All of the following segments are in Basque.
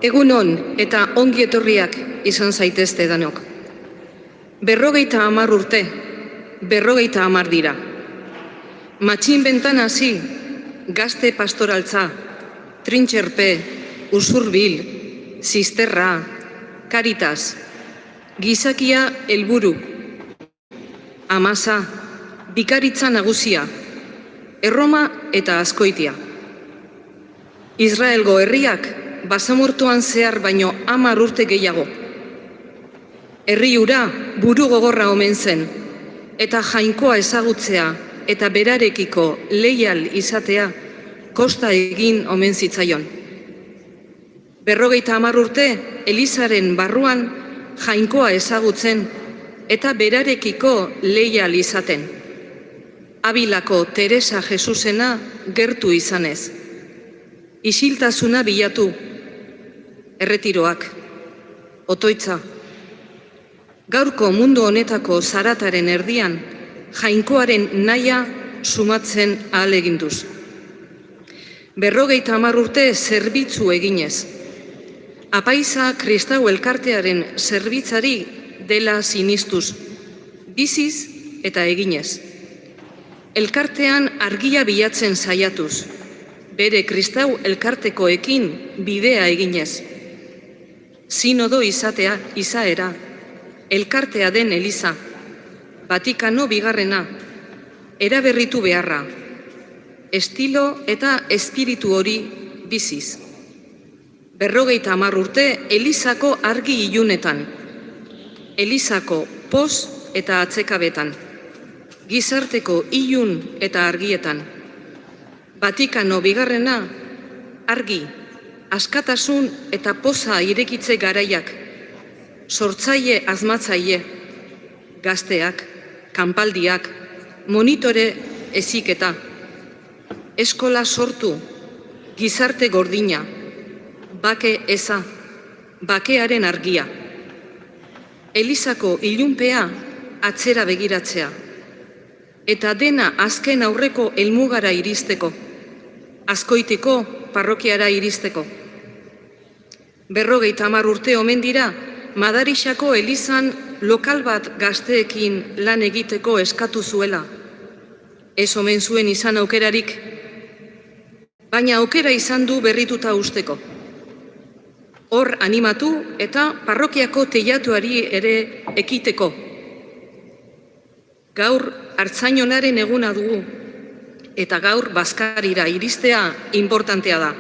Egunon eta ongi etorriak izan zaitezte danok. 50 urte, 50 dira. Matxin bentan hasi, gazte pastoraltza, trintxerpe, usurbil, zizterra, karitas, gizakia helburu, amasa, bikaritza nagusia, Erroma eta Azkoitia. Israelgo herriak basamortuan zehar baino 10 urte gehiago. Herri hura buru gogorra omen zen, eta jainkoa ezagutzea eta berarekiko leial izatea kosta egin omen zitzaion. 50 urte Elizaren barruan jainkoa ezagutzen eta berarekiko leial izaten. Abilako Teresa Jesusena gertu izanez. Isiltasuna bilatu, erretiroak, otoitza. Gaurko mundu honetako zarataren erdian, jainkoaren nahia sumatzen ahaleginduz. 50 urte zerbitzu eginez. Apaiza Kristau elkartearen zerbitzari dela sinistuz, biziz eta eginez. Elkartean argia bilatzen saiatuz, bere Kristau elkartekoekin bidea eginez. Sinodo izaera, elkartea den Eliza, Vatikano bigarrena, eraberritu beharra, estilo eta espiritu hori biziz. 50 urte Elizako argi ilunetan, Elizako pos eta atzekabetan, gizarteko ilun eta argietan, Vatikano bigarrena, argi, askatasun eta poza irekitze garaiak, sortzaile asmatzaile, gazteak, kanpaldiak, monitore heziketa, eskola sortu, gizarte gordina, bake eza, bakearen argia. Elizako ilunpea atzera begiratzea, eta dena azken aurreko helmugara iristeko, Azkoitiko parrokiara iristeko. 50 urte omen dira, Madarixako Elizan lokal bat gazteekin lan egiteko eskatu zuela. Ez omen zuen izan aukerarik, baina aukera izan du berrituta usteko. Hor animatu eta parrokiako teilatuari ere ekiteko. Gaur Artzainonaren eguna dugu, eta gaur bazkarira iristea inportantea da.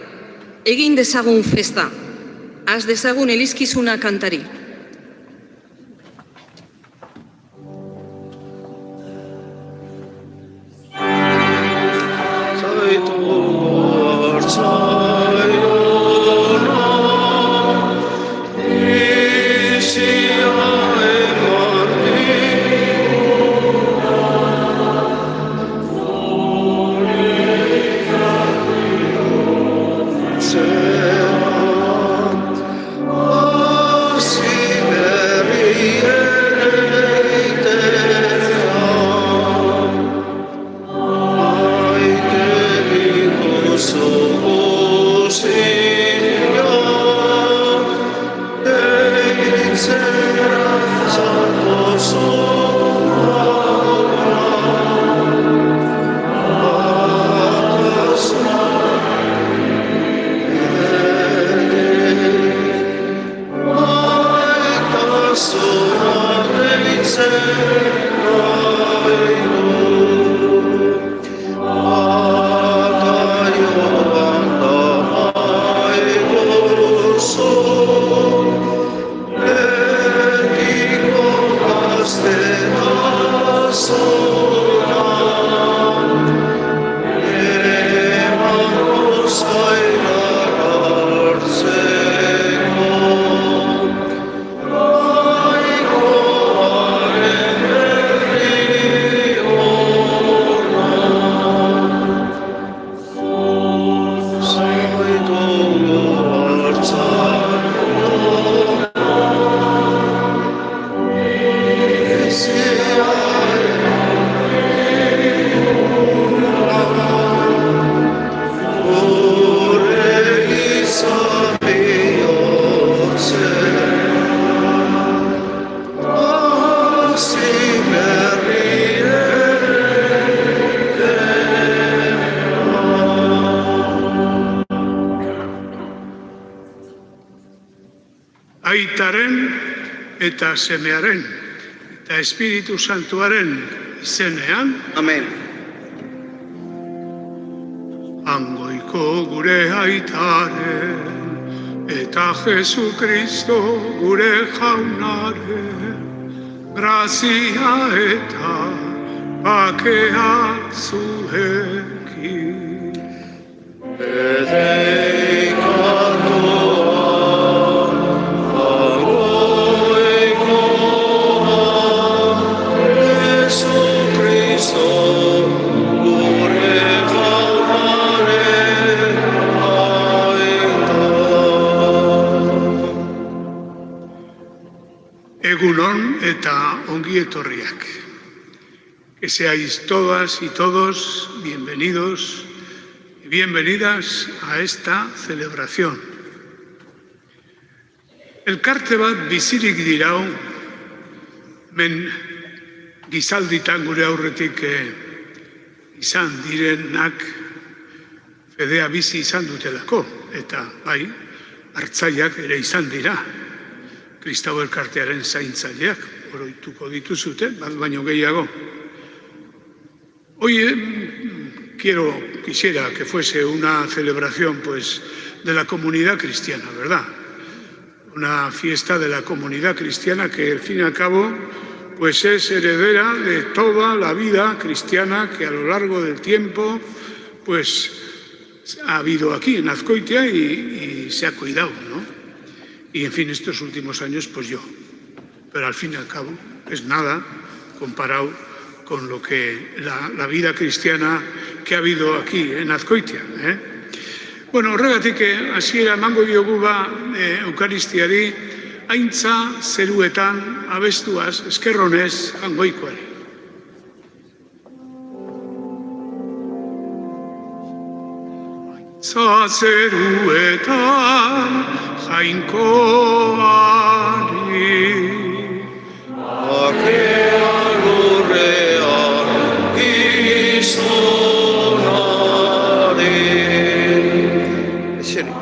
Egin dezagun festa, has dezagun elizkizuna kantari. So Aitaren eta Semearen eta Espiritu Santuaren izenean. Amen. Angoiko gure aitaren eta Jesukristo gure jaunaren grazia eta bakea zuekin. Egunon eta ongi etorriak. Que seáis todas y todos bienvenidos y bienvenidas a esta celebración. Elkarte bat bizirik dirau, men gizalditan gure aurretik izan direnak fedea bizi izan dutelako, eta bai, hartzaileak ere izan dira. Kristau elkartearen zaintzaileak, oroituko dituzute, bat baino gehiago. Hoy quisiera que fuese una celebración pues, de la comunidad cristiana, ¿verdad? Una fiesta de la comunidad cristiana que al fin y al cabo pues, es heredera de toda la vida cristiana que a lo largo del tiempo pues, ha habido aquí en Azkoitia y se ha cuidado, ¿no? Y en fin, estos últimos años, pues yo. Pero al fin y al cabo es nada comparado con lo que la vida cristiana que ha habido aquí en Azkoitia. Bueno, horregatik hasiera emango diogu Eukaristiari aintza zeruetan abestuaz eskerronez Jangoikoari. Aintza zeruetan Jainkoari, Bakea lurrean gizonaren. Eseri.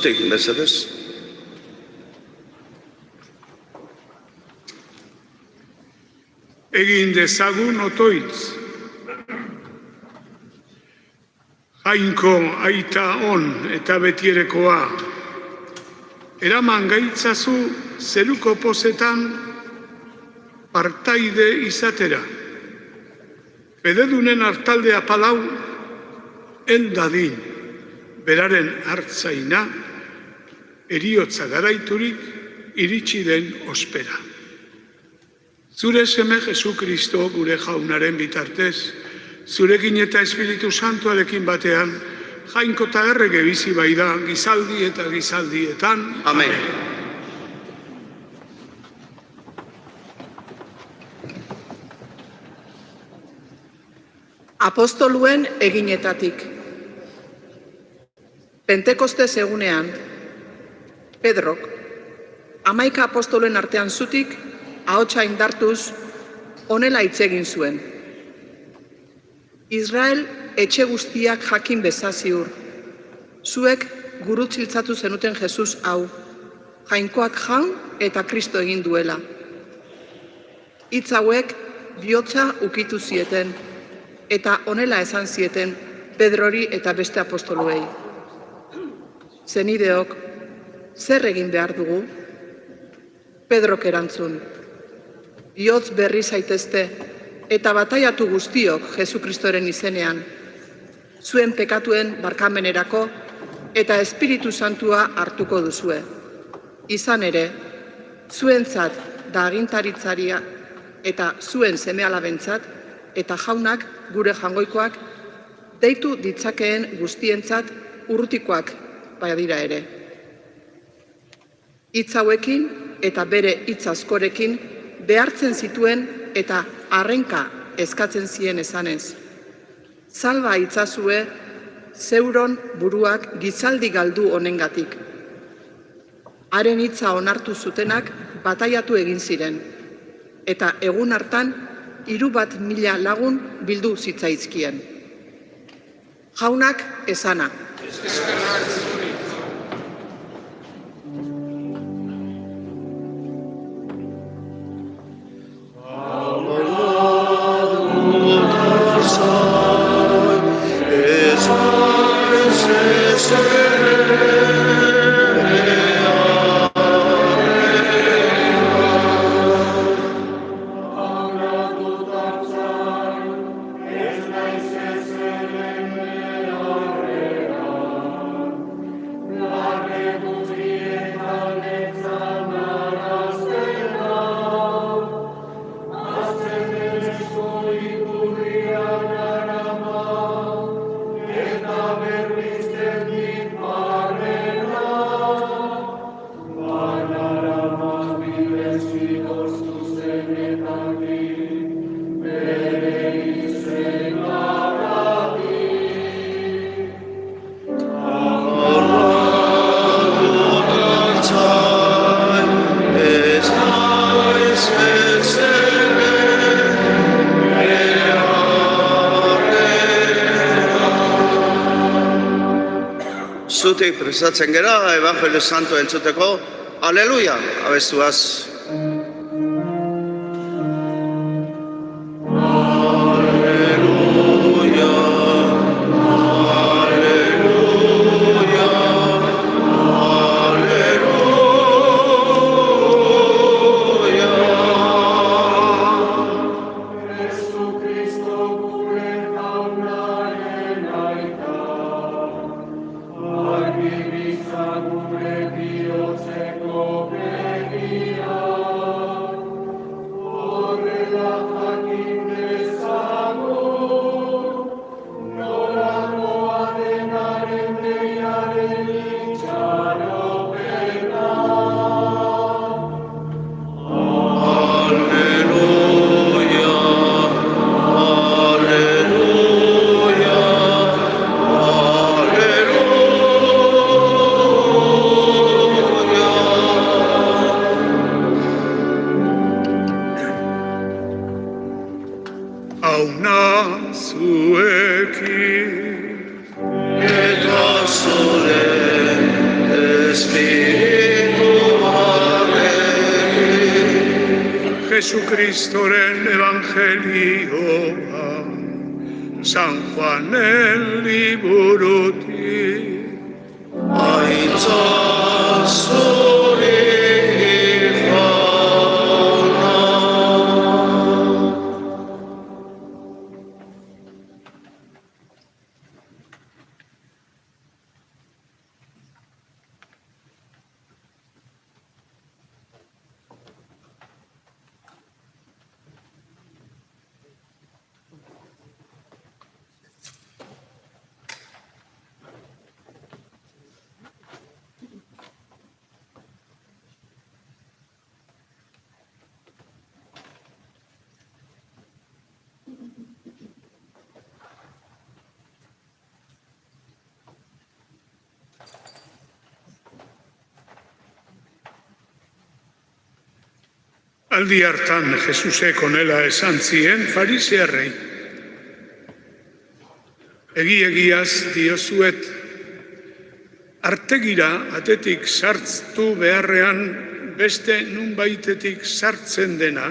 Zutik, mesedez. Egin dezagun otoitz. Jainko aita on eta betierekoa, eraman gaitzazu zeruko pozetan partaide izatera. Fededunen hartaldea palau, eldadin, beraren hartzaina, eriotza garaiturik iritsi den ospera. Zure seme Jesu Kristo gure jaunaren bitartez, zurekin eta Espiritu Santuarekin batean, jainko eta errege bizi bai da, gizaldi eta gizaldietan. Amen. Apostoluen eginetatik. Pentekostez egunean, Pedrok, 11 apostoluen artean zutik, ahotsa indartuz, honela hitz egin zuen. Israel etxe guztiak jakin bezaziur. Zuek gurutziltzatu zenuten Jesus hau, jainkoak jaun eta Kristo egin duela. Hitz hauek bihotza ukitu zieten, eta honela esan zieten Pedrori eta beste apostoluei. Zenideok, zer egin behar dugu? Pedrok erantzun, bihotz berri zaitezte, eta bataiatu guztiok Jesukristoren izenean, zuen pekatuen barkamenerako eta Espiritu Santua hartuko duzue. Izan ere, zuentzat da agintaritzaria eta zuen seme-alabentzat eta jaunak gure jangoikoak deitu ditzakeen guztientzat urrutikoak badira ere. Hitz hauekin eta bere hitz askorekin behartzen zituen eta harrenka eskatzen zien esanez. Salba itzazue zeuron buruak gizaldi galdu honengatik. Haren hitza onartu zutenak bataiatu egin ziren, eta egun hartan 3,000 lagun bildu zitzaizkien. Jaunak esana. Zutik prestatzen gera, Evangelio Santo entzuteko, aleluia, abestuaz. Zuekin Eta zure Jesucristoren evangelioa, San Juanen liburutik. Aitzan zure Aldi hartan Jesusek honela esan zien farisearrei. Egiaz diozuet, artegira atetik sartztu beharrean beste nunbaitetik sartzen dena,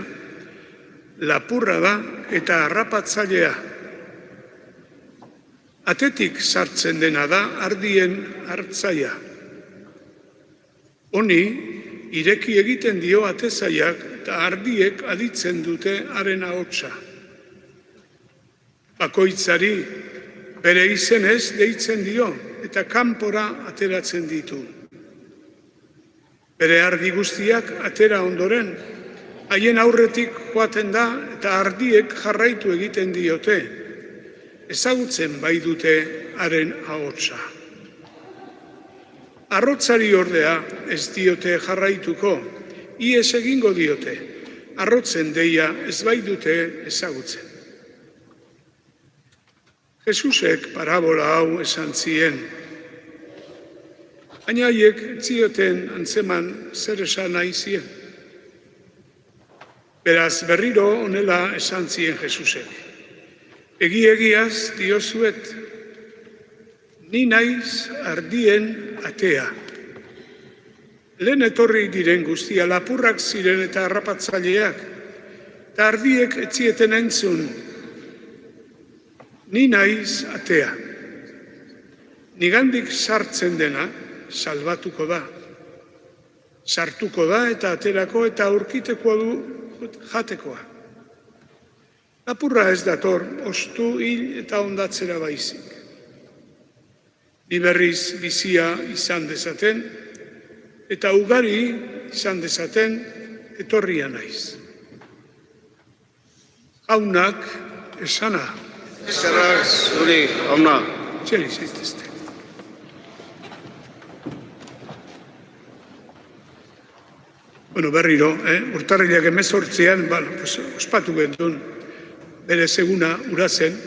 lapurra da eta harrapatzailea. Atetik sartzen dena da ardien hartzaia. Honi, ireki egiten dio atezaiak eta ardiek aditzen dute haren ahotsa. Bakoitzari bere izenez deitzen dio eta kanpora ateratzen ditu. Bere ardi guztiak atera ondoren, haien aurretik joaten da eta ardiek jarraitu egiten diote, ezagutzen bai dute haren ahotsa. Arrotzari ordea ez diote jarraituko, ihes egingo diote, arrotzen deia ez bai dute ezagutzen. Jesusek parabola hau esan zien, baina haiek zioten antzeman zer esan nahi zien. Beraz berriro honela esan zien Jesusek. Egiaz diozuet, ni naiz ardien atea. Lehen etorri diren guztia lapurrak ziren eta harrapatzaileak, eta ardiek etzieten entzun. Ni naiz atea. Nigandik sartzen dena salbatuko da. Sartuko da eta aterako eta aurkiteko du jatekoa. Lapurra ez dator, ostu, hil eta ondatzera baizik. Ni berriz bizia izan dezaten, eta ugari izan dezaten etorria naiz. Jaunak esana. Eskerrak zuri, jauna. Txeri zaitezte. Bueno, berriro, urtarrilak 18an, ospatu gendun, bere seguna urazen.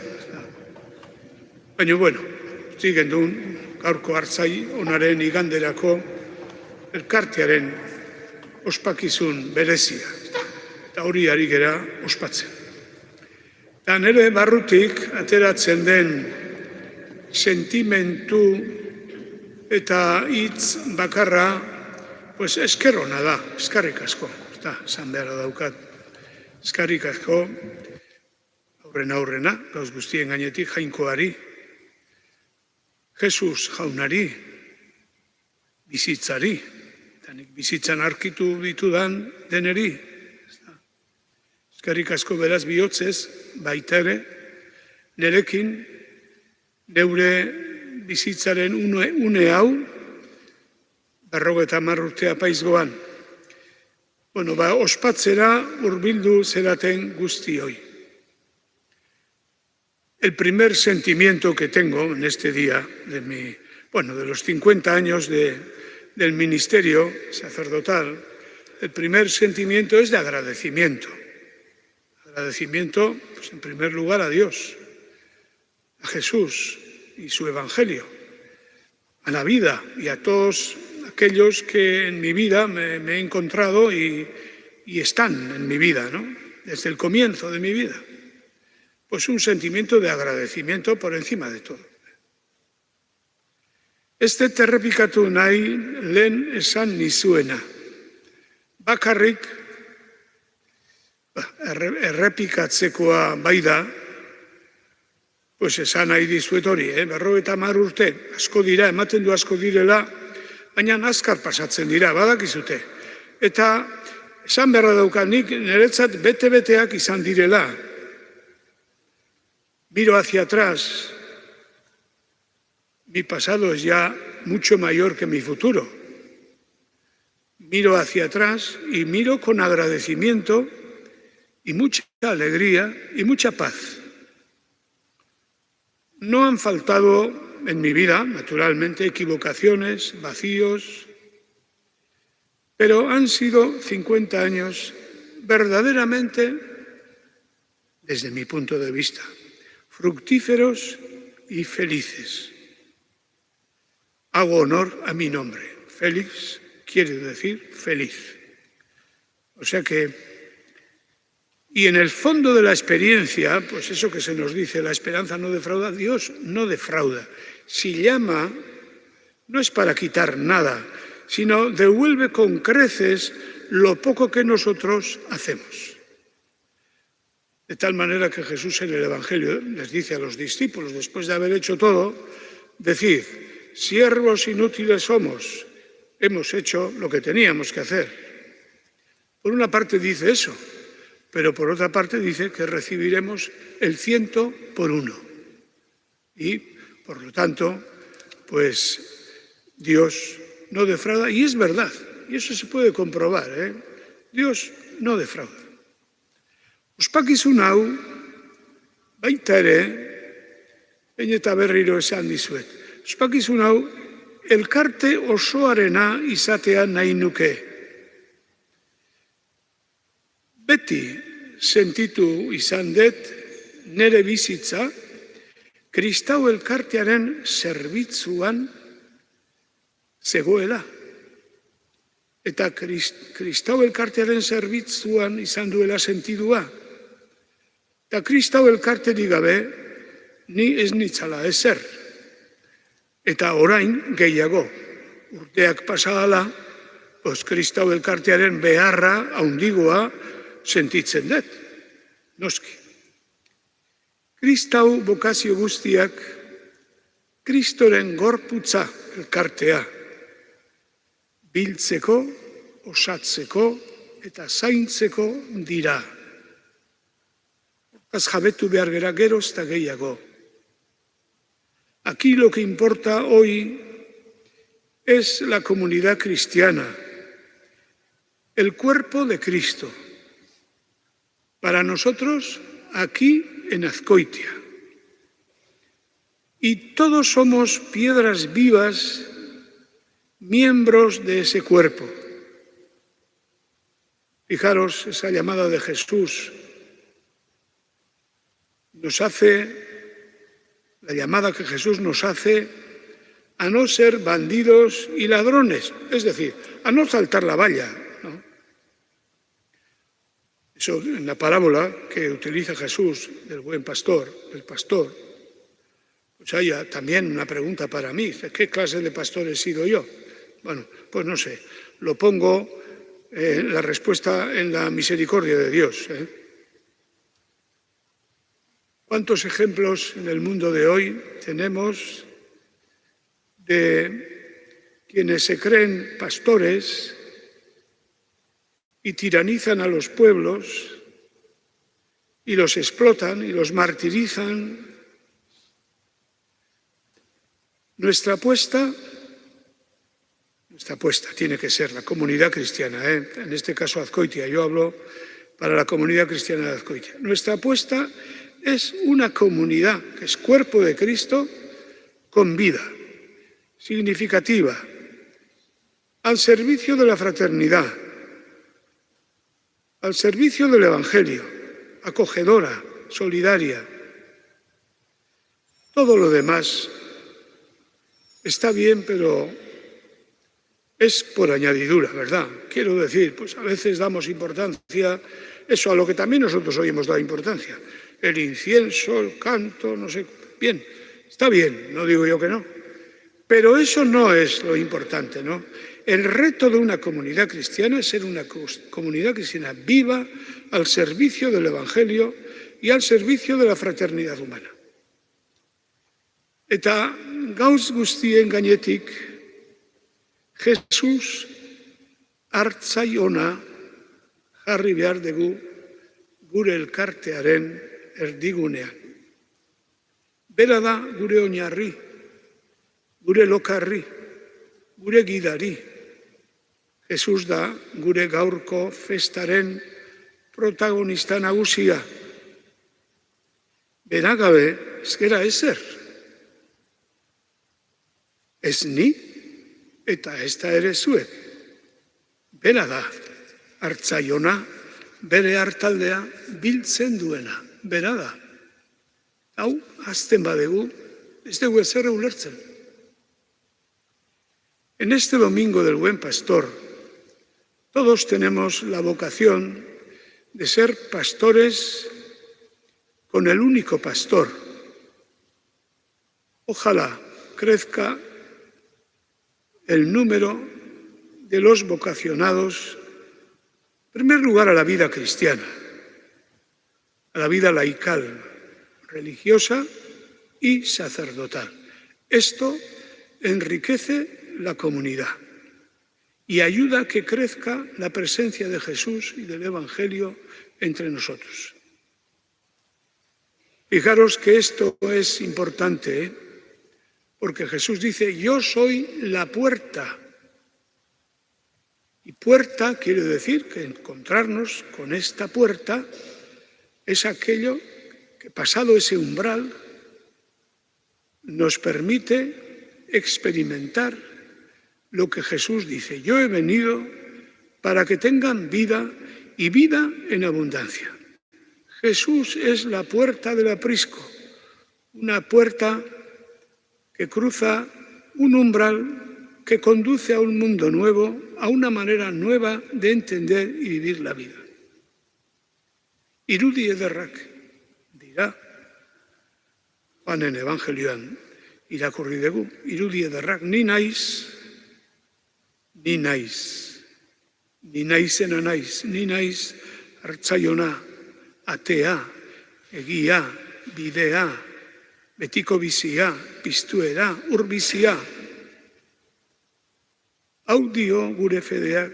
Baina, bueno, utzi gendun, gaurko hartzai onaren iganderako elkartearen ospakizun berezia. Eta hori ari gera ospatzen. Eta nire barrutik ateratzen den sentimentu eta hitz bakarra, pues eskerrona da, eskarrik asko. Eta, esan beharra daukat, eskarrik asko, aurrena, gauz guztien gainetik jainkoari, Jesus jaunari, bizitzari, eta nik bizitzan arkitu ditudan deneri. Eskerrik asko beraz bihotzez, baita ere, nerekin, neure bizitzaren une hau, 50 urte apaizgoan. Bueno, ospatzera hurbildu zeraten guztioi. El primer sentimiento que tengo en este día, de los 50 años del ministerio sacerdotal, el primer sentimiento es de agradecimiento. Agradecimiento, pues, en primer lugar, a Dios, a Jesús y su Evangelio, a la vida y a todos aquellos que en mi vida me he encontrado y están en mi vida, ¿no? Desde el comienzo de mi vida. Pues un sentimiento de agradecimiento por encima de todo. Este terrepikatu nahi lehen esan nizuena. Bakarrik errepikatzekoa bai da, pues esan nahi dizuet hori, 50 urte, asko dira, ematen du asko direla, baina azkar pasatzen dira, badakizute. Eta esan beharra daukat nik niretzat bete-beteak izan direla. Miro hacia atrás, mi pasado es ya mucho mayor que mi futuro. Miro hacia atrás y miro con agradecimiento y mucha alegría y mucha paz. No han faltado en mi vida, naturalmente, equivocaciones, vacíos, pero han sido 50 años verdaderamente, desde mi punto de vista, fructíferos y felices. Hago honor a mi nombre. Félix quiere decir feliz. O sea que, y en el fondo de la experiencia, pues eso que se nos dice, la esperanza no defrauda, Dios no defrauda. Si llama, no es para quitar nada, sino devuelve con creces lo poco que nosotros hacemos. De tal manera que Jesús en el Evangelio les dice a los discípulos, después de haber hecho todo, decid, siervos inútiles somos, hemos hecho lo que teníamos que hacer. Por una parte dice eso, pero por otra parte dice que recibiremos el 100 por 1. Y, por lo tanto, pues Dios no defrauda, y es verdad, y eso se puede comprobar, Dios no defrauda. Ospakizun hau, baita ere, behin eta berriro esan dizuet, ospakizun hau, elkarte osoarena izatea nahi nuke. Beti sentitu izan dut nere bizitza, kristau elkartearen zerbitzuan zegoela. Eta kristau elkartearen zerbitzuan izan duela sentidua. Eta kristau elkarterik gabe, ni ez nitzala ezer. Eta orain gehiago, urteak pasadala, kristau elkartearen beharra handigoa sentitzen dut. Noski. Kristau bokazio guztiak, Kristoren gorputza elkartea, biltzeko, osatzeko eta zaintzeko dira. Hortaz jabetu behar gera geroz eta gehiago. Aquí lo que importa hoy es la comunidad cristiana, el cuerpo de Cristo. Para nosotros, aquí en Azkoitia. Y todos somos piedras vivas, miembros de ese cuerpo. Fijaros, esa llamada de Jesús nos hace, la llamada que Jesús nos hace a no ser bandidos y ladrones, es decir, a no saltar la valla, ¿no? Eso en la parábola que utiliza Jesús del buen pastor, del pastor, pues hay también una pregunta para mí, ¿qué clase de pastor he sido yo? Bueno, pues no sé, lo pongo la respuesta en la misericordia de Dios. ¿Cuántos ejemplos en el mundo de hoy tenemos de quienes se creen pastores y tiranizan a los pueblos y los explotan y los martirizan? Nuestra apuesta tiene que ser la comunidad cristiana, en este caso Azkoitia, yo hablo para la comunidad cristiana de Azkoitia. Nuestra apuesta es una comunidad que es cuerpo de Cristo con vida, significativa, al servicio de la fraternidad, al servicio del Evangelio, acogedora, solidaria. Todo lo demás está bien, pero es por añadidura, ¿verdad? Quiero decir, pues a veces damos importancia, eso a lo que también nosotros hoy hemos dado importancia. El incienso, el canto, no sé, bien, está bien, no digo yo que no. Pero eso no es lo importante, ¿no? El reto de una comunidad cristiana es ser una comunidad cristiana viva al servicio del Evangelio y al servicio de la fraternidad humana. Eta gauz guztien gainetik, Jesus hartzai ona jarri behar dugu gure elkartearen erdigunean. Bera da gure oinarri, gure lokarri, gure gidari. Jesus da gure gaurko festaren protagonista nagusia. Bera gabe ez gera ezer. Ez ni eta ez da ere zuek. Bera da hartzai ona, bere hartaldea biltzen duena. Bera da. Hau, azten badegu, ez dugu ezer ulertzen. En este domingo del Buen Pastor, todos tenemos la vocación de ser pastores con el único pastor. Ojalá crezca el número de los vocacionados, en primer lugar, a la vida cristiana, a la vida laical, religiosa y sacerdotal. Esto enriquece la comunidad y ayuda a que crezca la presencia de Jesús y del Evangelio entre nosotros. Fijaros que esto es importante, porque Jesús dice, yo soy la puerta. Y puerta quiere decir que encontrarnos con esta puerta es aquello que, pasado ese umbral, nos permite experimentar lo que Jesús dice. Yo he venido para que tengan vida y vida en abundancia. Jesús es la puerta del aprisco, una puerta que cruza un umbral que conduce a un mundo nuevo, a una manera nueva de entender y vivir la vida. Irudi ederrak dira, Joanen evangelioan irakurri dugu, irudi ederrak ni naizena naiz, ni naiz hartzaiona, atea, egia, bidea, betiko bizia, piztuera, urbizia. Hau dio gure fedeak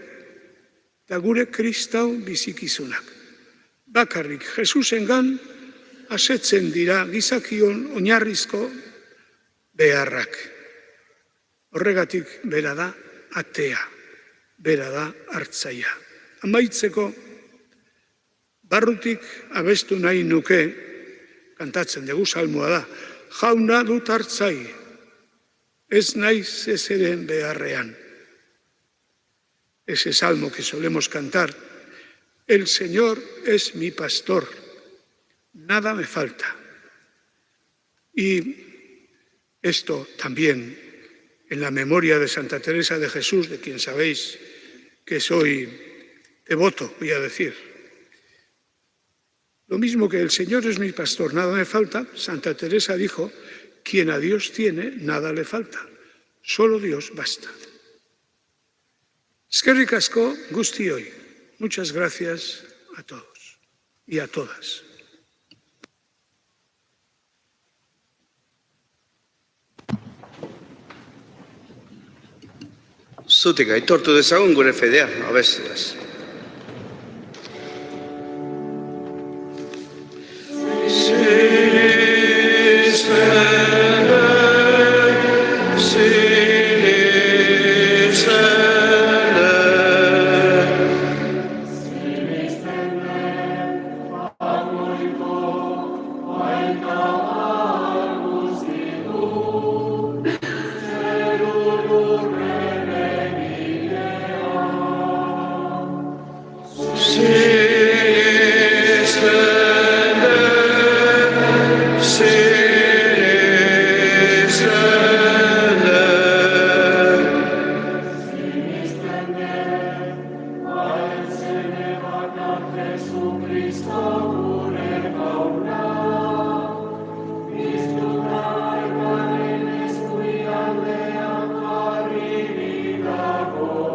eta gure kristau bizikizunak. Bakarrik Jesusengan asetzen dira gizakion oinarrizko beharrak. Horregatik bera da atea, bera da hartzaia. Amaitzeko, barrutik abestu nahi nuke, kantatzen dugu salmoa da, jauna dut hartzai, ez naiz ezeren beharrean. Ese salmo que solemos cantar, el Señor es mi pastor, nada me falta. Y esto también en la memoria de Santa Teresa de Jesús, de quien sabéis que soy devoto, voy a decir. Lo mismo que el Señor es mi pastor, nada me falta, Santa Teresa dijo, quien a Dios tiene, nada le falta, solo Dios basta. Eskerrik asko guztioi. Muchas gracias a todos y a todas. Zutik aitortu dezagun gure fedea, abestuaz. Go.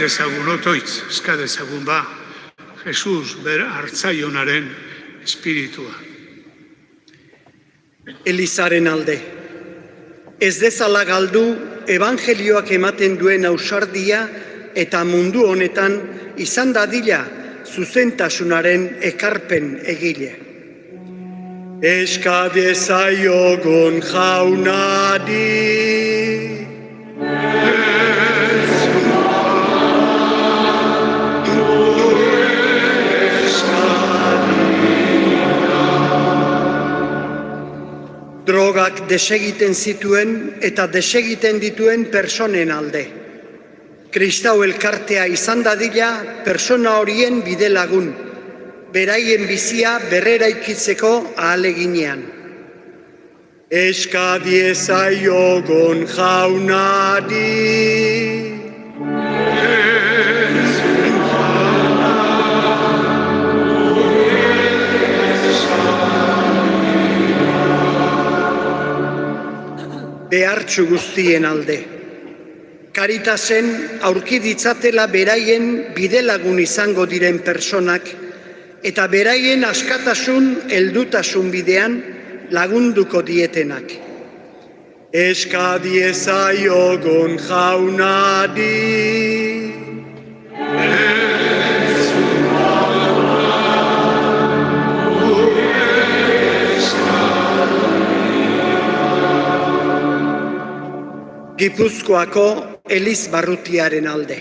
dezagun, otoitz, eska dezagun, ba, Jesus ber hartzaionaren espiritua. Elizaren alde. Ez dezala galdu evangelioak ematen duen ausardia eta mundu honetan izan dadila zuzentasunaren ekarpen egile. Eska dezaiogun jaunari. Drogak desegiten zituen eta desegiten dituen personen alde. Kristau elkartea izan dadila persona horien bide lagun, beraien bizia berreraikitzeko ahaleginean. Eska diezaiogun jaunari. Behartsu guztien alde. Karitasen aurki ditzatela beraien bidelagun izango diren personak eta beraien askatasun heldutasun bidean lagunduko dietenak. Eska diezaiogun jaunari. Gipuzkoako Eliz barrutiaren alde.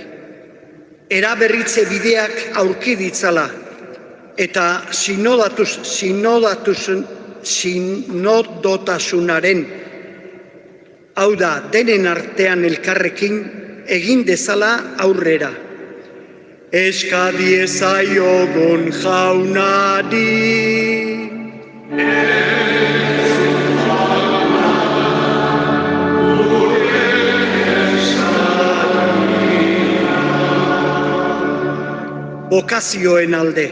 Eraberritze bideak aurki ditzala eta sinodotasunaren, hau da, denen artean elkarrekin egin dezala aurrera. Eska diezaiogun jaunari. Bokazioen alde.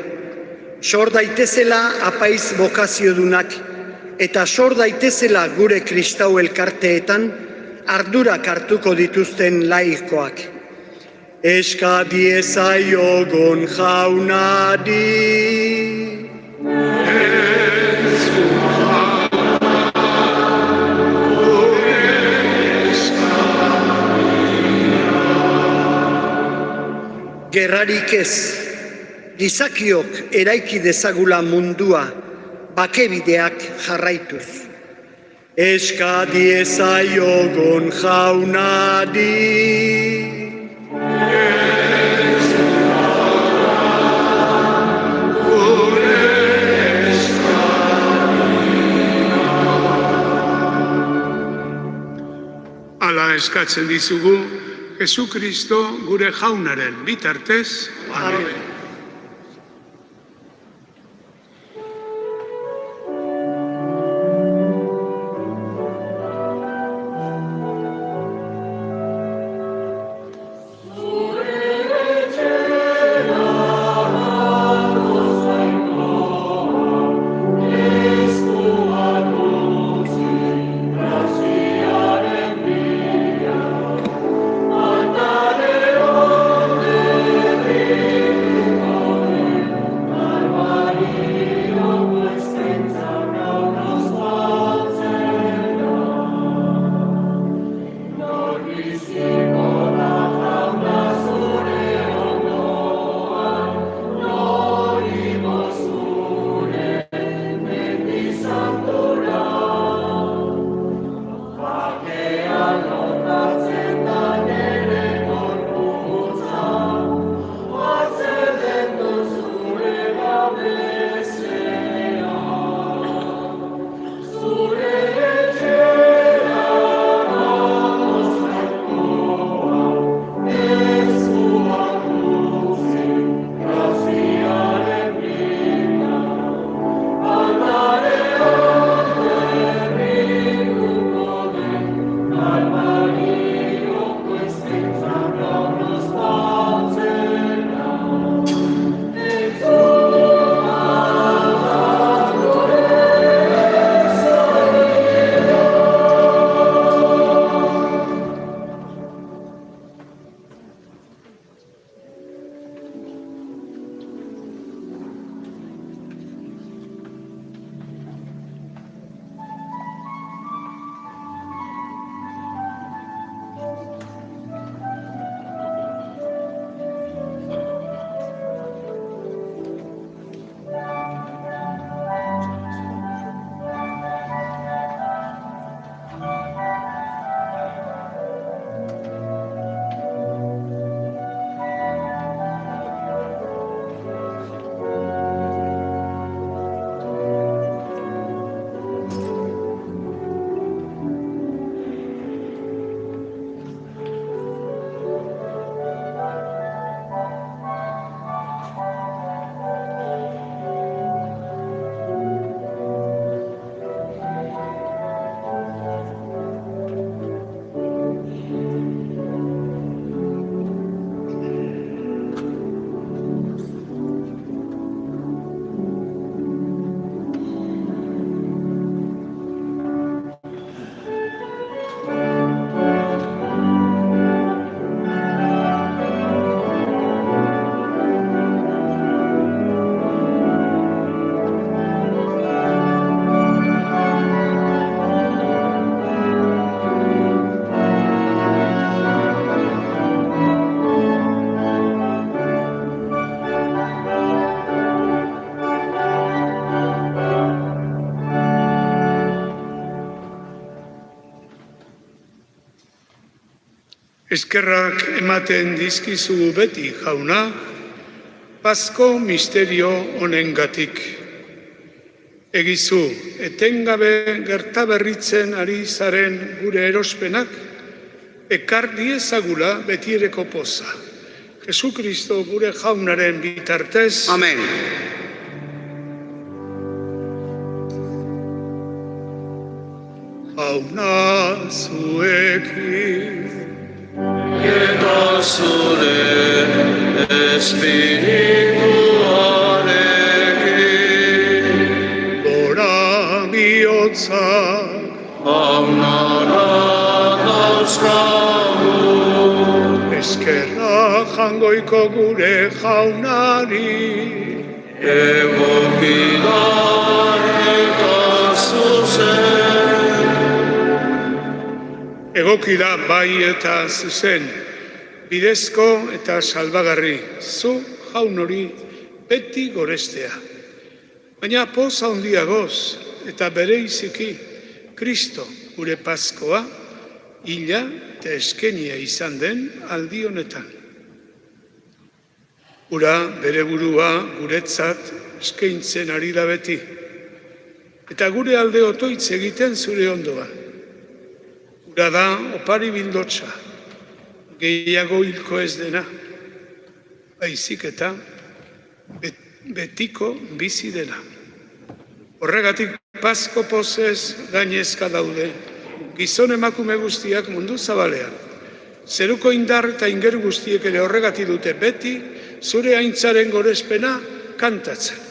Sor daitezela apaiz bokaziodunak eta sor daitezela gure kristau elkarteetan ardurak hartuko dituzten laikoak. Eska diezaiogun jaunari. Gerrarik ez. Gizakiok eraiki dezagula mundua, bakebideak jarraituz. Eska diezaiogun jaunari. Hala eskatzen dizugu, Jesu Kristo gure jaunaren bitartez. Amen. Eskerrak ematen dizkizu beti, jauna, Pasko misterio honengatik. Egizu, etengabe gertaberritzen ari zaren gure erospenak, ekar diezagula betiereko poza. Jesu Kristo gure jaunaren bitartez. Amen. Jauna zuekin. Eta zure espirituarekin, Gora bihotzak. haunara dauzkagu, Eskerra jangoiko gure jaunari. egoki da eta zuzen. Egoki da bai eta zuzen, bidezko eta salbagarri, zu jaun hori beti gorestea. Baina poz handiagoz eta bereiziki Kristo gure Paskoa, hila eta eskenia izan den aldi honetan. Ura bere burua guretzat eskaintzen ari da beti, eta gure alde otoitz egiten zure ondoan. Ura da opari bildotsa, gehiago hilko ez dena, baizik eta betiko bizi dela. Horregatik Pasko pozez gainezka daude, gizon emakume guztiak mundu zabalean. Zeruko indar eta inger guztiek ere horregatik dute beti, zure aintzaren gorespena kantatzen.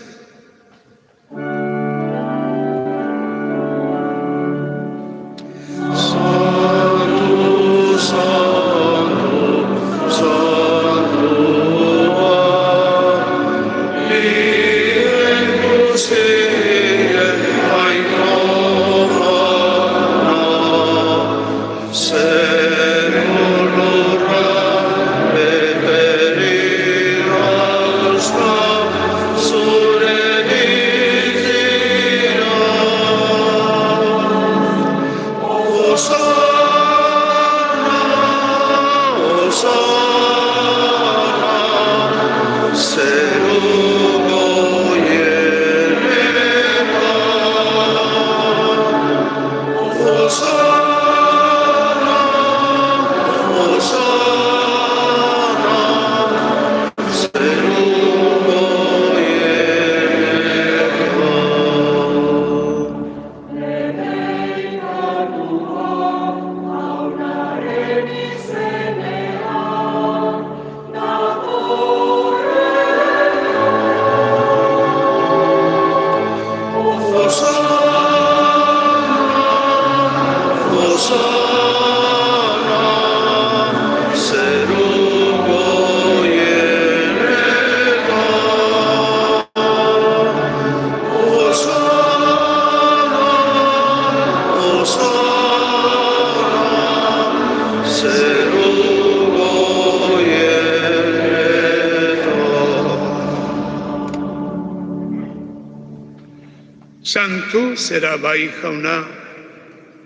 Santu zera bai jauna,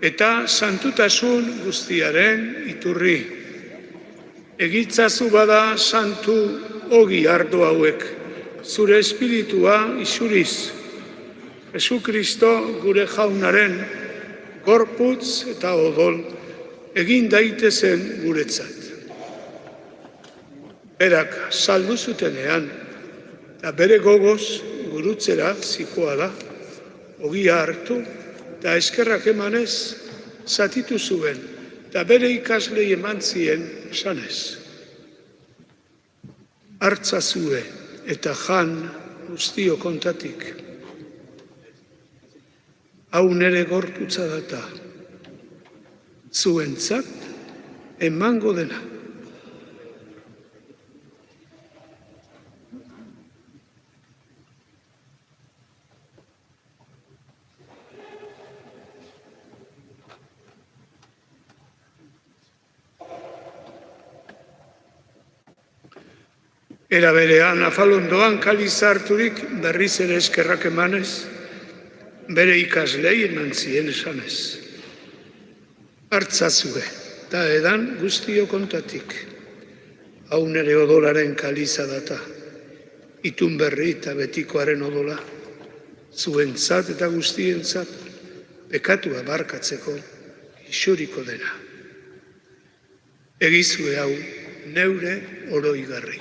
eta santutasun guztiaren iturri. Egitzazu bada santu ogi ardo hauek, zure espiritua isuriz. Jesu Kristo gure jaunaren gorputz eta odol egin daitezen guretzat. Berak saldu zutenean, eta bere gogoz gurutzera zikoala, ogia hartu eta eskerrak emanez zatitu zuen, eta bere ikaslei eman zien esanez. Hartzazue eta jan guztio kontatik. Hau nere gorputza data, zuentzat emango dena. Era berean, afalondoan kaliza harturik berriz ere eskerrak emanez, bere ikaslei eman zien esanez. Hartzazue eta edan guztio kontatik. Hau nere odolaren kaliza data, itun berri eta betikoaren odola, zuentzat eta guztientzat, bekatua barkatzeko isuriko dena. Egizue hau neure oroigarri.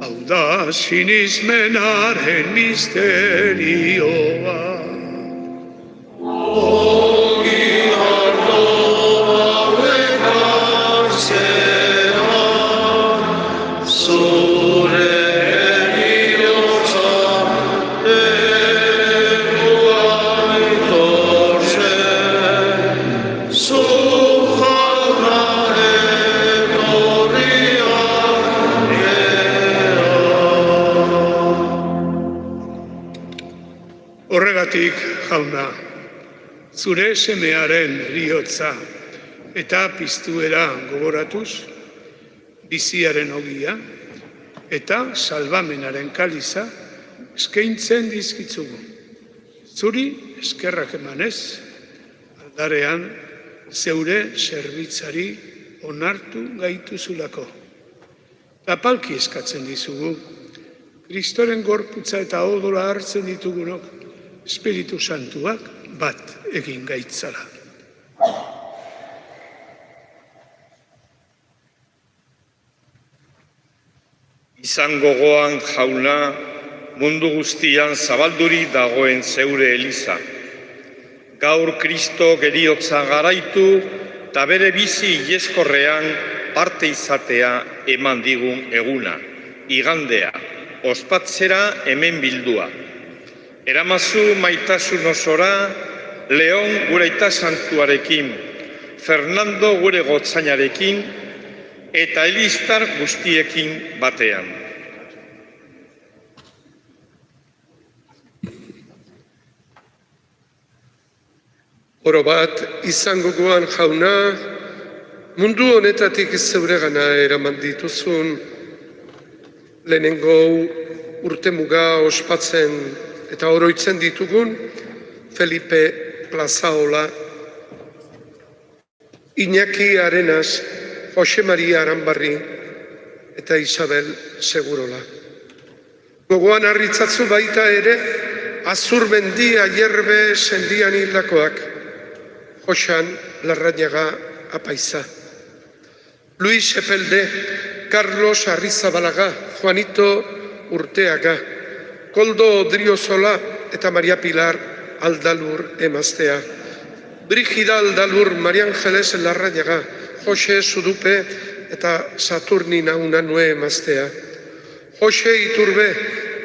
Hau da sinismenaren misterioa. Horregatik, jauna, zure semearen heriotza eta piztuera gogoratuz, biziaren ogia eta salbamenaren kaliza eskaintzen dizkitzugu. Zuri eskerrak emanez, aldarean zeure zerbitzari onartu gaituzulako. Tapalki eskatzen dizugu, Kristoren gorputza eta odola hartzen ditugunok, Espiritu Santuak bat egin gaitzala. Izan gogoan, jauna, mundu guztian zabalduri dagoen zeure eliza. Gaur Kristo heriotza garaitu eta bere bizi ileskorrean parte izatea eman digun eguna, igandea, ospatzera hemen bildua. Eramazu maitasun osora, Leon gure aita santuarekin, Fernando gure gotzainarekin, eta Elistar guztiekin batean. Oro bat, izango goan jauna, mundu honetatik zeuregana eraman dituzun, lehenengo urtemuga ospatzen eta oroitzen ditugun, Felipe Plazaola, Iñaki Arenas, Jose Maria Aranbarri eta Isabel Segurola. Gogoan harritzatzu baita ere, Azurmendi Aierbe sendian hildakoak, Josan Larrañaga Apaiza, Luis Epelde, Carlos Arrizabalaga, Juanito Urteaga, Koldo Odriozola eta Maria Pilar Aldalur emaztea, Brigida Aldalur, Maria Angeles Larrañaga, Jose Sudupe eta Saturnina Unanue emaztea, Jose Iturbe,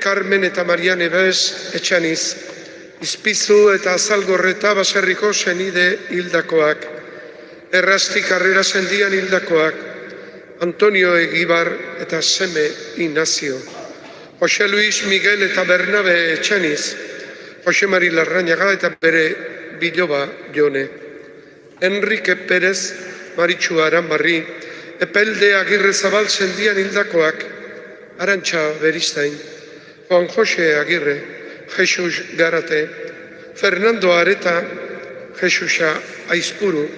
Carmen eta Maria Nebez Etxaniz, Izpizu eta Azalgorreta baserriko senide hildakoak, Errasti Karrera sendian hildakoak, Antonio Egibar eta Seme Ignacio, Jose Luis Miguel eta Bernabe Etxaniz, Jose Mari Larrañaga eta bere biloba Jone, Enrique Pérez, Maritxu Aranbarri, Epelde Agirre Zabal sendian hildakoak, Arantxa Beristain, Juan Jose Agirre, Jesus Garate, Fernando Areta, Jesusa Aizpuru,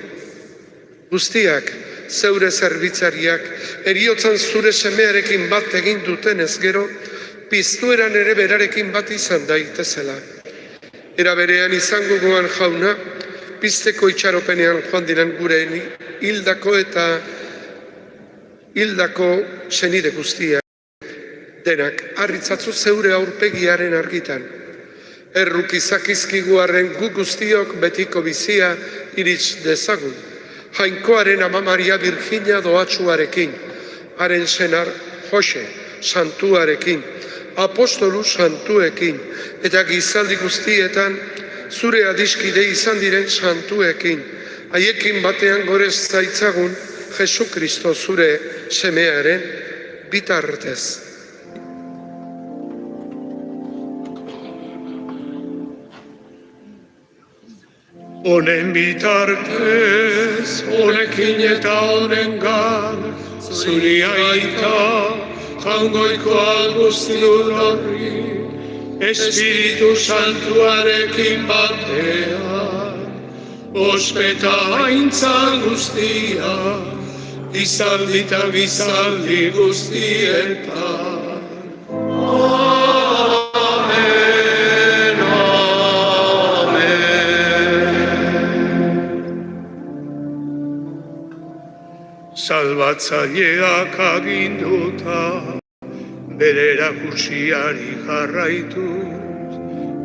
guztiak zeure zerbitzariak heriotzan zure semearekin bat egin dutenez gero, piztueran ere berarekin bat izan daitezela. Era berean izango goan jauna, pizteko itxaropenean joan diren gure hildako eta hildako senide guztiak. Denak, harritzatzu zeure aurpegiaren argitan. Erruk izakizkiguaren gu guztiok betiko bizia iritz dezagun. Jainkoaren ama Maria Virginia doatsuarekin, haren senar Jose santuarekin, apostolu santuekin, eta gizaldi guztietan zure adiskide izan diren santuekin, haiekin batean gorez zaitzagun Jesu Kristo zure semearen bitartez. Honen bitartez, honekin eta honengan, zuri aita, jaungoikoa guztiun horri, Espiritu Santuarekin batean, ospeta haintza guztia, gizaldi eta gizaldi guztietan. Salbatzaileak aginduta, bere erakutsiari jarraituz,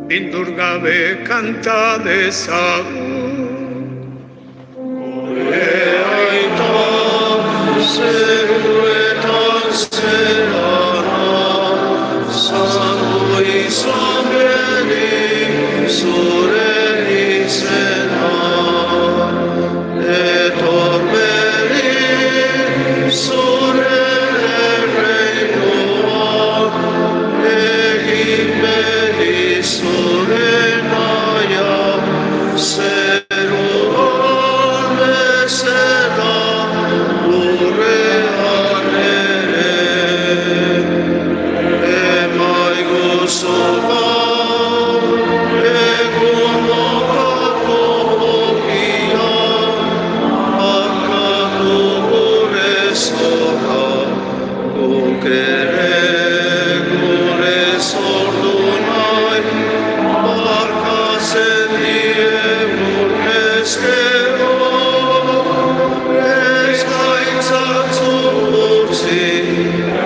bindur gabe kanta dezagun. Gure aita, zeruetan zerana, santu izan bedi, zure izena, etor bedi, zure erreinoa, egin bedi zure naia, zeruan bezala, lurrean ere, emaigozu gaur, egunotako ogia, barkatu gure zorra, guk ere gure zordu nahi, barkatzen diegun ezkero, ez gaitzatzu utzi,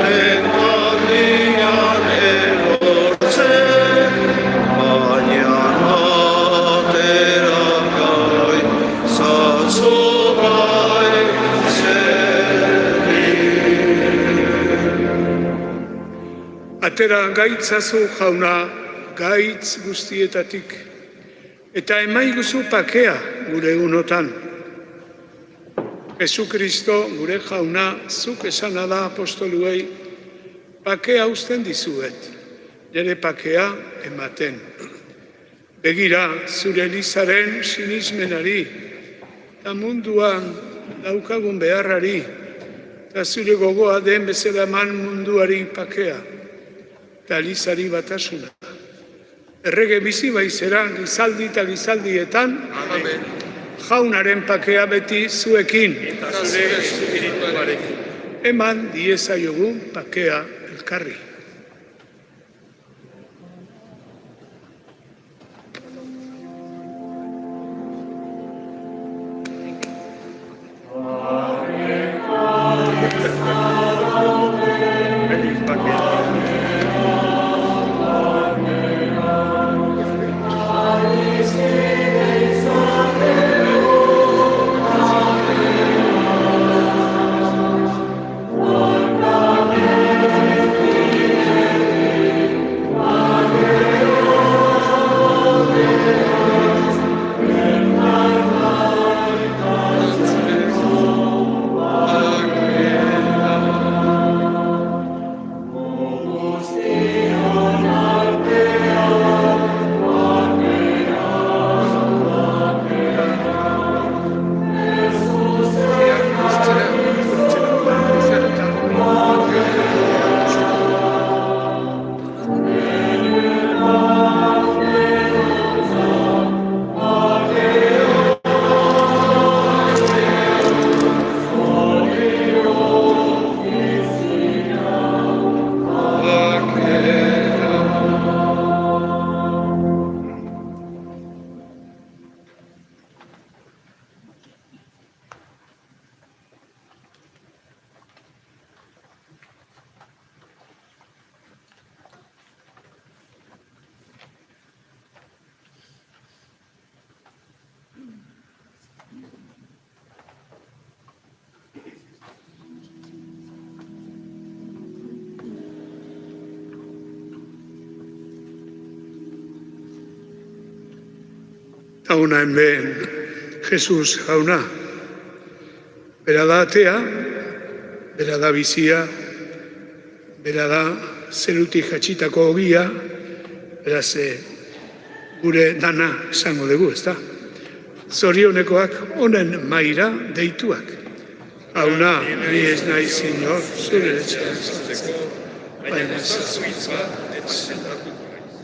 tentaldian erortzen, baina atera gai, zatzu gai, Atera gaitzazu jauna, gaitz guztietatik, eta emaiguzu pakea gure egunotan. Jesukristo, gure jauna, zuk esana da apostoluei, pakea uzten dizuet, nire pakea ematen. Begira, zure Elizaren sinismenari, eta munduan daukagun beharrari, eta zure gogoa den bezala eman munduari pakea, eta Elizari batasuna. Errege bizi baizera, gizaldi eta gizaldietan, jaunaren pakea beti zuekin. Eta zure espirituarekin. Eman diezaiogun pakea elkarri. Hauna hemen Jesus jauna. Bera da atea, bera da bizia, bera da zerutik jatxitako ogia, beraz gure dana esango dugu, ezta? Zorionekoak honen maira deituak. Hauna, ni ez naiz inor, zure etxean sartzeko, baina ezazu hitz bat eta sendatuko naiz.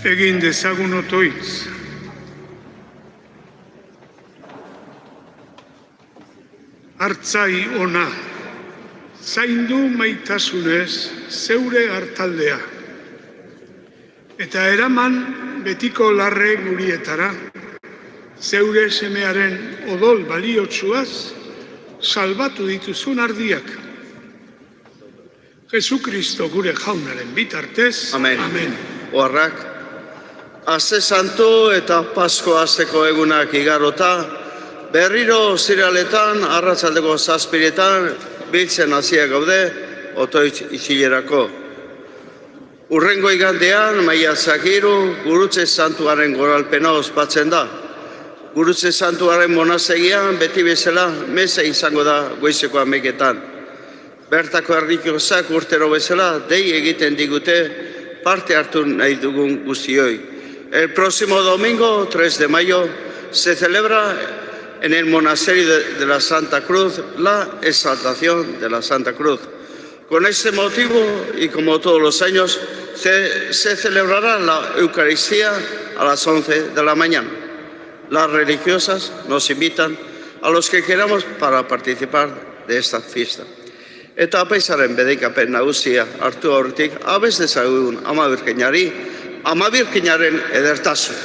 Egin dezagun otoitz. Hartzai ona, zaindu maitasunez zeure hartaldea. Eta eraman betiko larre gurietara, zeure semearen odol baliotsuaz, salbatu dituzun ardiak. Jesukristo gure jaunaren bitartez. Amen. Amen. Oharrak, aste santu eta Pasko asteko egunak igarota, berriro ziraletan, arratsaldeko 7:00 biltzen hasia gaude, otoitz isilerako. Urrengo igandean, maiatzak 3, Gurutze Santuaren goralpena ospatzen da. Gurutze Santuaren monastegian beti bezala meza izango da goizeko 11:00. Bertako erlijiosak urtero bezala dei egiten digute parte hartu nahi dugun guztioi. El próximo domingo, 3 de mayo, se celebra en el monasterio de la Santa Cruz la exaltación de la Santa Cruz. Con este motivo, y como todos los años, se celebrará la Eucaristía a las 11 de la mañana. Las religiosas nos invitan a los que queramos para participar de esta fiesta. Eta apaizaren bedekapen nagusia hartu aurretik, abez dezagun Ama Birjinari, Ama Birjinaren edertasun.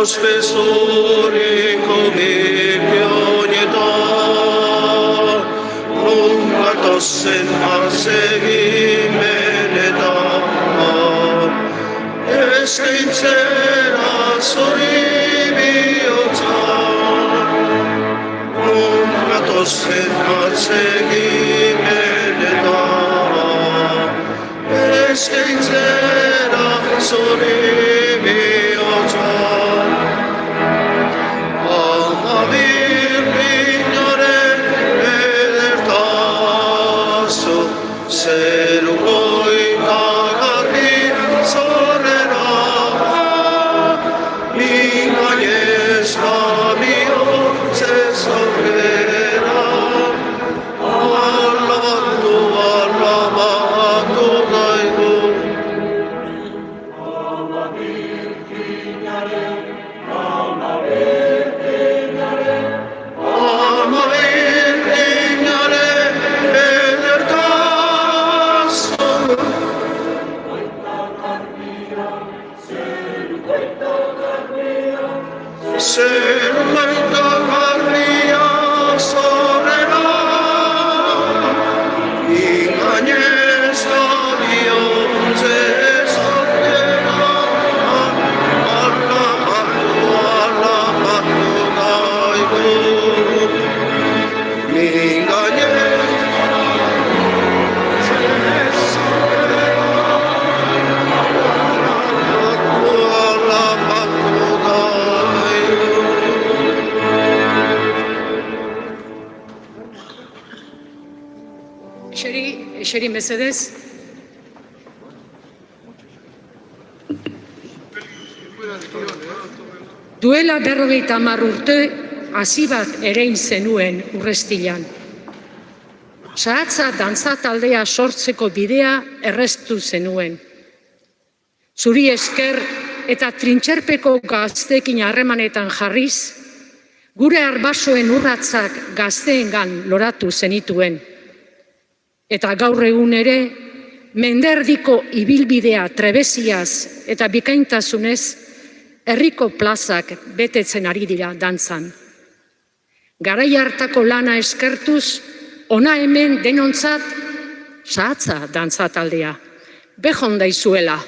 Spesuri come gatozen atsegimenetan, eskaintzera zori bihotzan. Gatozen atsegimenetan, eskaintzera zori bihotzan. Alma birrinaren edertazo, zeruko itagarri zorrera, mingainez da bihotzez aurrera, alabatu daigu. Alma birrinaren edertazo, zeruko itagarria zorrera, mingainez da bihotzez aurrera, alabatu daigu. Mingainez alabatu daigu. Eseri mesedez. Duela 50 urte hasi bat erein zenuen Urrestilan. Sahatza dantza taldea sortzeko bidea erreztu zenuen. Zuri esker eta trintxerpeko gazteekin harremanetan jarriz, gure arbasoen urratzak gazteengan loratu zenituen. Eta gaur egun ere, menderdiko ibilbidea trebeziaz eta bikaintasunez, herriko plazak betetzen ari dira dantzan. Garai hartako lana eskertuz, ona hemen denontzat sahatza dantza taldea. Bejon daizuela.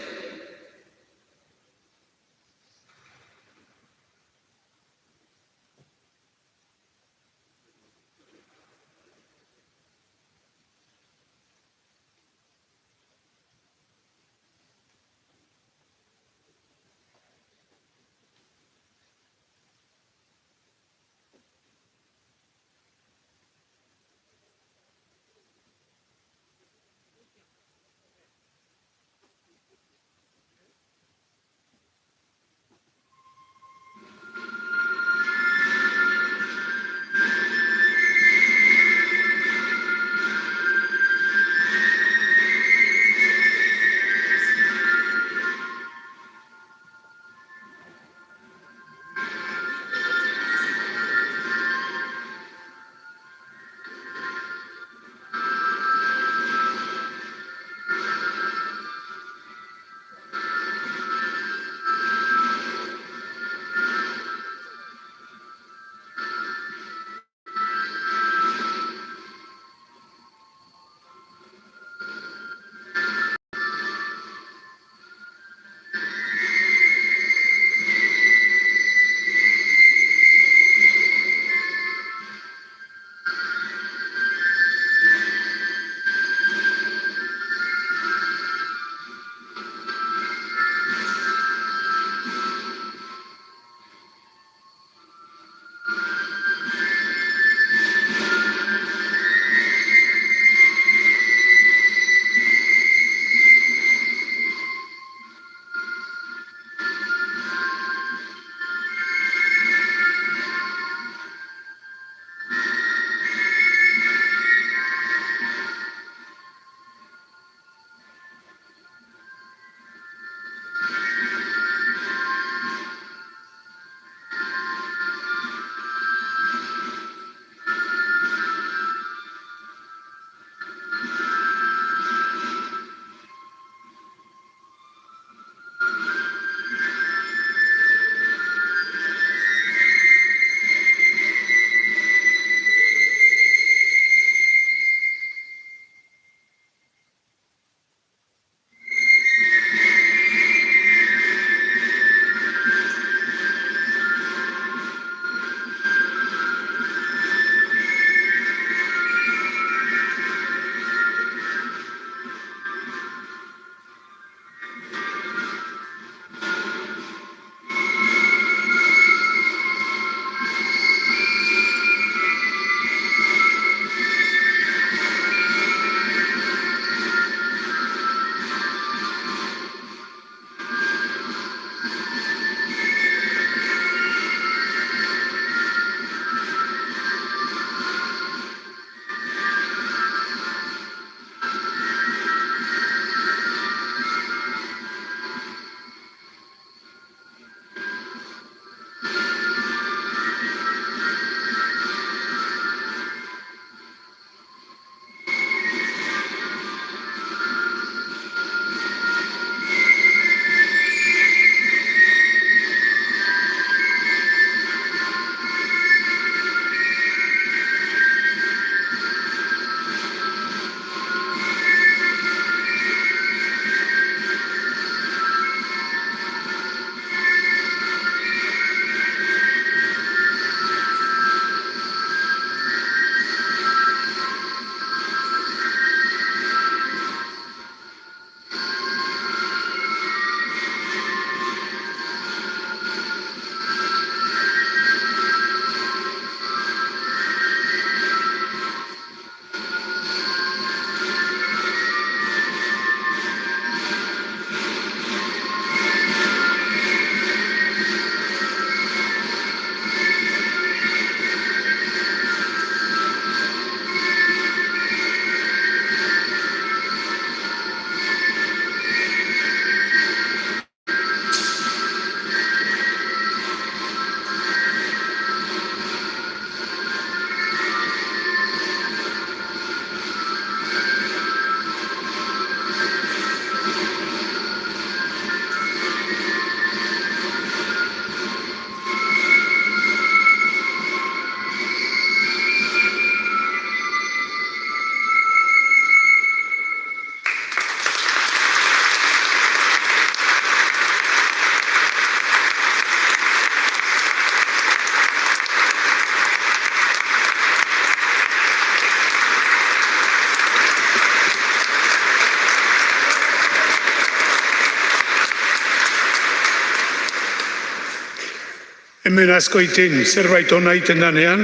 hemen askoitin zerbait ona egiten danean,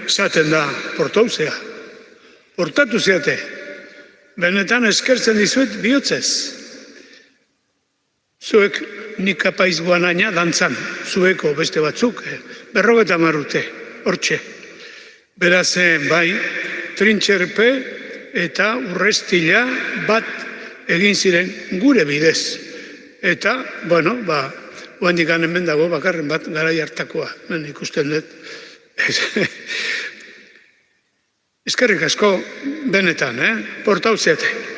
esaten da, portauzea. Portatu zeate. Benetan eskertzen dizuet bihotzez. Zuek nik apaiz guanaina dantzan, zueko beste batzuk, 50 urte, hortxe. Beraz, bai, trintxerpe eta urrestila bat egin ziren gure bidez. Eta, bueno, oandik hemen dago bakarren bat garai hartakoa, hemen ikusten dut. Eskerrik asko benetan, portau zeate.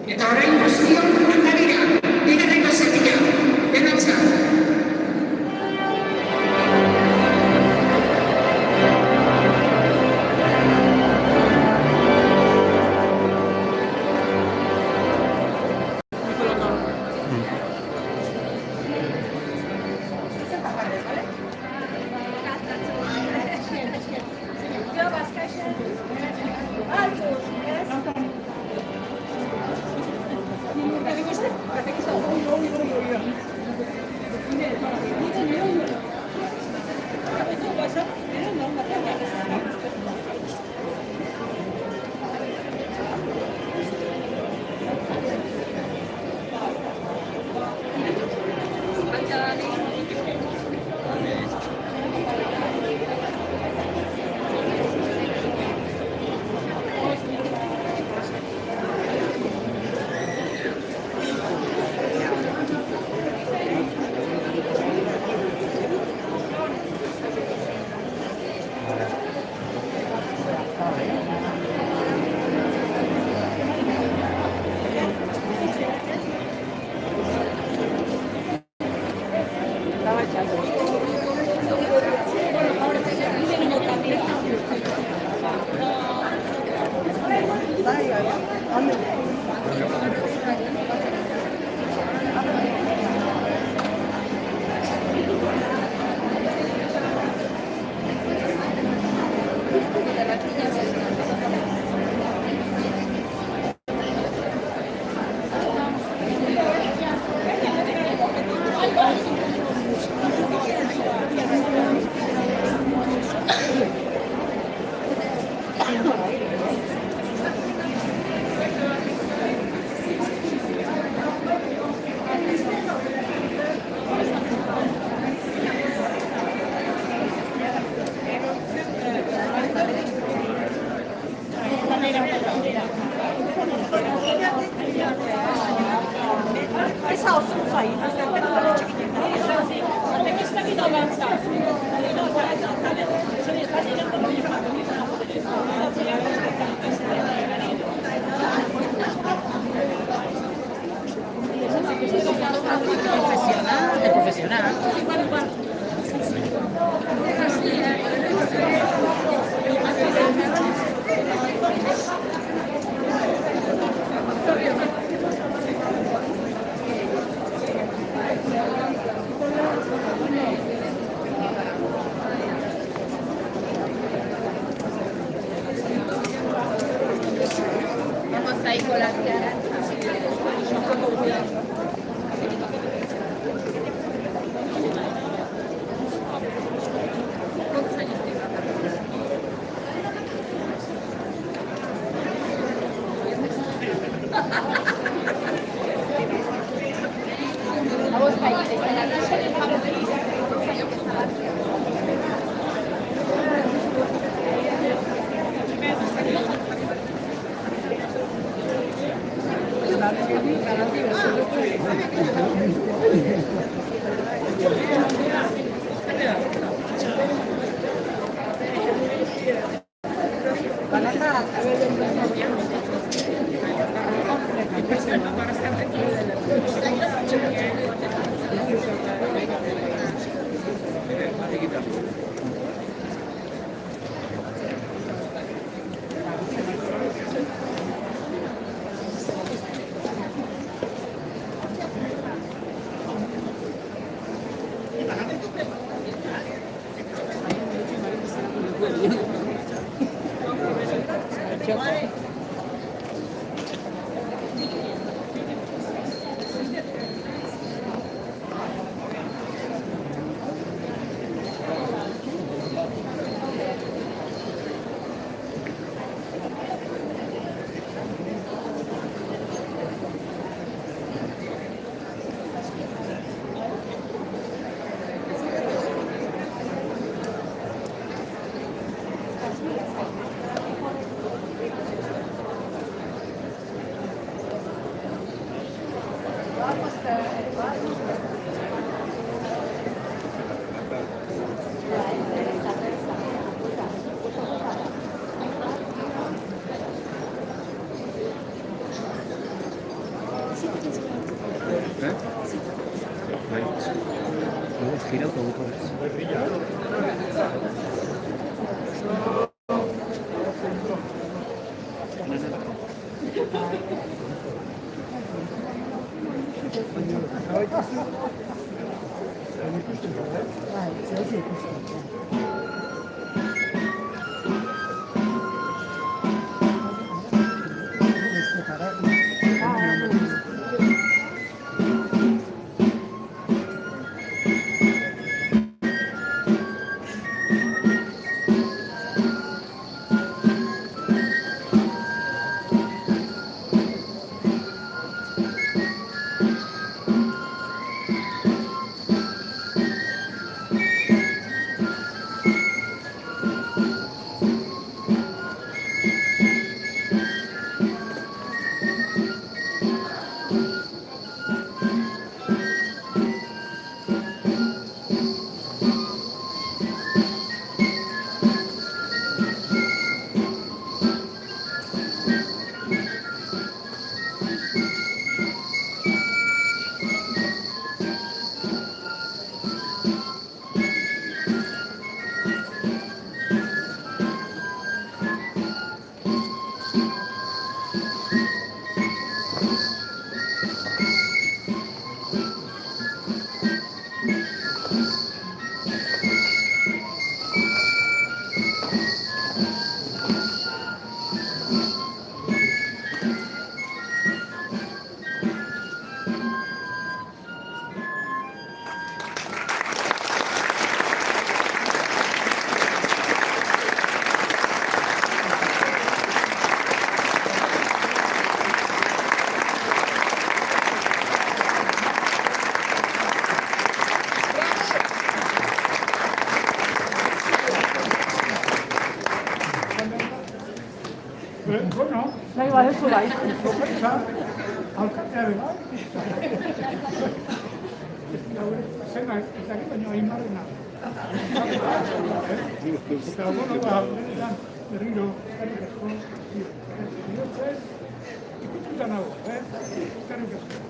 Eta orain guztion handarira, bigarreko zetia, denatza. Me gusta Nahi baduzu bai. Alkatearen bai. Zena, ez dakit baino Aimarrena. Eta bueno, berriro, eskerrik asko. Bihotzez, ikututa nago, eskerrik asko.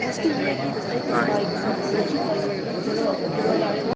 Es que